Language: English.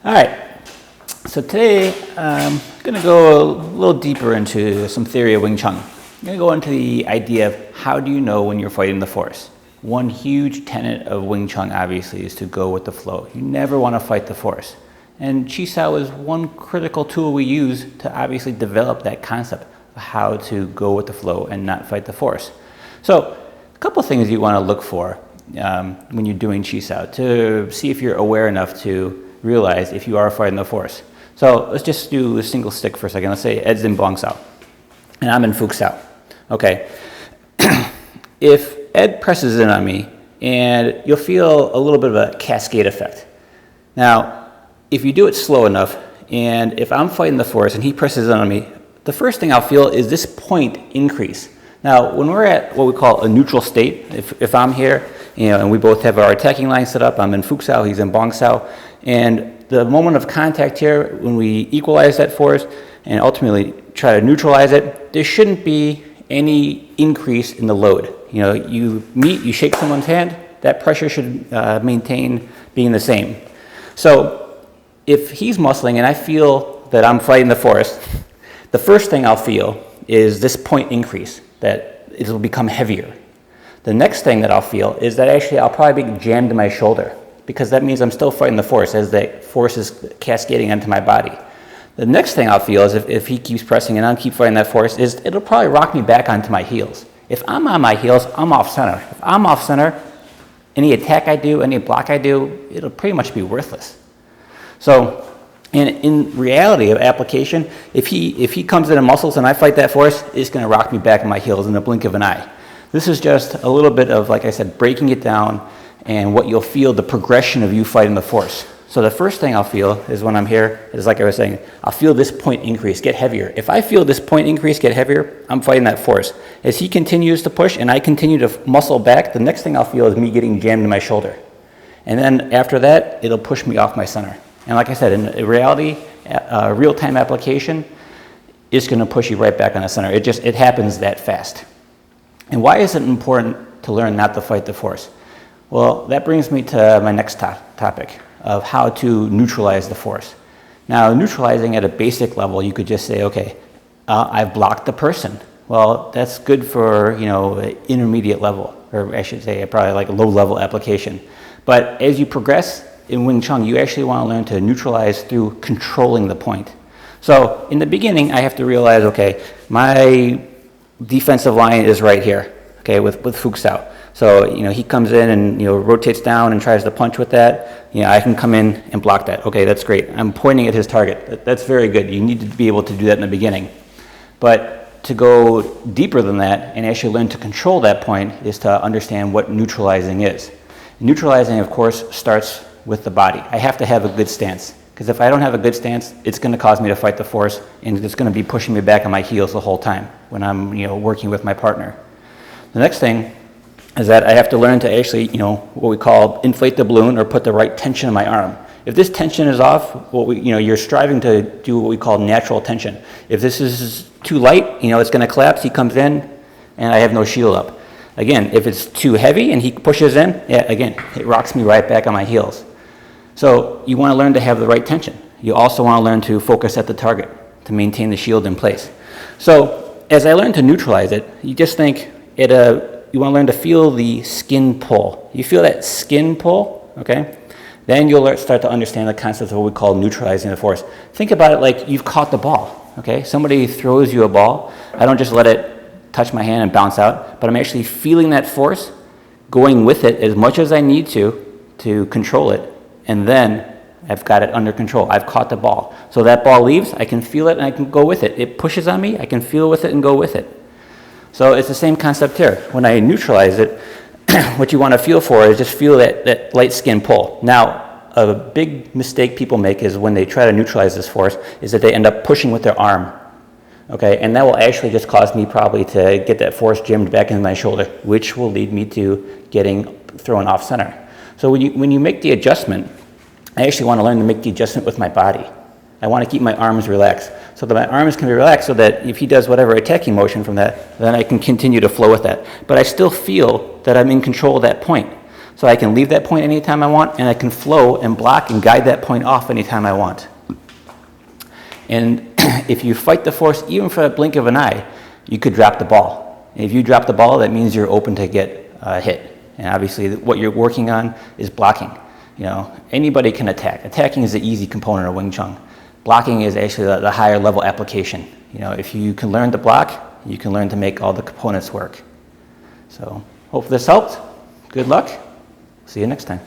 All right, so today I'm going to go a little deeper into some theory of Wing Chun. I'm going to go into the idea of how do you know when you're fighting the force. One huge tenet of Wing Chun obviously is to go with the flow. You never want to fight the force. And Chi Sao is one critical tool we use to obviously develop that concept of how to go with the flow and not fight the force. So a couple of things you want to look for when you're doing Chi Sao to see if you're aware enough to realize if you are fighting the force. So let's just do a single stick for a second. Let's say Ed's in Bong Sao and I'm in Fuk Sao. Okay. If Ed presses in on me, and you'll feel a little bit of a cascade effect. Now, if you do it slow enough, and if I'm fighting the force and he presses in on me, the first thing I'll feel is this point increase. Now, when we're at what we call a neutral state, if I'm here, and we both have our attacking line set up, I'm in Fuk Sao, he's in Bong Sao, and the moment of contact here, when we equalize that force and ultimately try to neutralize it, there shouldn't be any increase in the load. You meet, you shake someone's hand, that pressure should maintain being the same. So if he's muscling and I feel that I'm fighting the force, the first thing I'll feel is this point increase, that it will become heavier. The next thing that I'll feel is that actually I'll probably be jammed to my shoulder, because that means I'm still fighting the force as that force is cascading onto my body. The next thing I'll feel is if he keeps pressing and I keep fighting that force, is it'll probably rock me back onto my heels. If I'm on my heels, I'm off center. If I'm off center, any attack I do, any block I do, it'll pretty much be worthless. So in reality of application, if he comes in and muscles and I fight that force, it's going to rock me back on my heels in the blink of an eye. This is just a little bit of, like I said, breaking it down and what you'll feel the progression of you fighting the force. So the first thing I'll feel is when I'm here, is like I was saying, I'll feel this point increase, get heavier. If I feel this point increase, get heavier, I'm fighting that force. As he continues to push and I continue to muscle back, the next thing I'll feel is me getting jammed in my shoulder. And then after that, it'll push me off my center. And like I said, in reality, real-time application, it's going to push you right back on the center. It happens that fast. And why is it important to learn not to fight the force? Well, that brings me to my next topic of how to neutralize the force. Now, neutralizing at a basic level, you could just say, okay, I've blocked the person. Well, that's good for, intermediate level, or I should say probably like a low-level application. But as you progress in Wing Chun, you actually want to learn to neutralize through controlling the point. So in the beginning, I have to realize, okay, my defensive line is right here, okay, with Fuk Sao. So, he comes in and, rotates down and tries to punch with that. I can come in and block that. Okay, that's great. I'm pointing at his target. That's very good. You need to be able to do that in the beginning. But to go deeper than that and actually learn to control that point is to understand what neutralizing is. Neutralizing, of course, starts with the body. I have to have a good stance, because if I don't have a good stance, it's going to cause me to fight the force, and it's going to be pushing me back on my heels the whole time when I'm, working with my partner. The next thing is that I have to learn to actually, what we call inflate the balloon or put the right tension in my arm. If this tension is off, you're striving to do what we call natural tension. If this is too light, it's going to collapse. He comes in, and I have no shield up. Again, if it's too heavy and he pushes in, again, it rocks me right back on my heels. So you want to learn to have the right tension. You also want to learn to focus at the target to maintain the shield in place. So as I learn to neutralize it, you just think you want to learn to feel the skin pull. You feel that skin pull, okay? Then you'll start to understand the concept of what we call neutralizing the force. Think about it like you've caught the ball, okay? Somebody throws you a ball. I don't just let it touch my hand and bounce out, but I'm actually feeling that force, going with it as much as I need to control it, and then I've got it under control. I've caught the ball. So that ball leaves, I can feel it and I can go with it. It pushes on me, I can feel with it and go with it. So it's the same concept here. When I neutralize it, what you want to feel for is just feel that light skin pull. Now, a big mistake people make is when they try to neutralize this force is that they end up pushing with their arm. Okay, and that will actually just cause me probably to get that force jammed back into my shoulder, which will lead me to getting thrown off center. So when you make the adjustment, I actually want to learn to make the adjustment with my body. I want to keep my arms relaxed so that my arms can be relaxed so that if he does whatever attacking motion from that, then I can continue to flow with that. But I still feel that I'm in control of that point. So I can leave that point anytime I want, and I can flow and block and guide that point off anytime I want. And if you fight the force, even for a blink of an eye, you could drop the ball. And if you drop the ball, that means you're open to get hit. And obviously what you're working on is blocking. You know, anybody can attack. Attacking is the easy component of Wing Chun. Blocking is actually the higher level application. You know, if you can learn to block, you can learn to make all the components work. So hope this helped. Good luck. See you next time.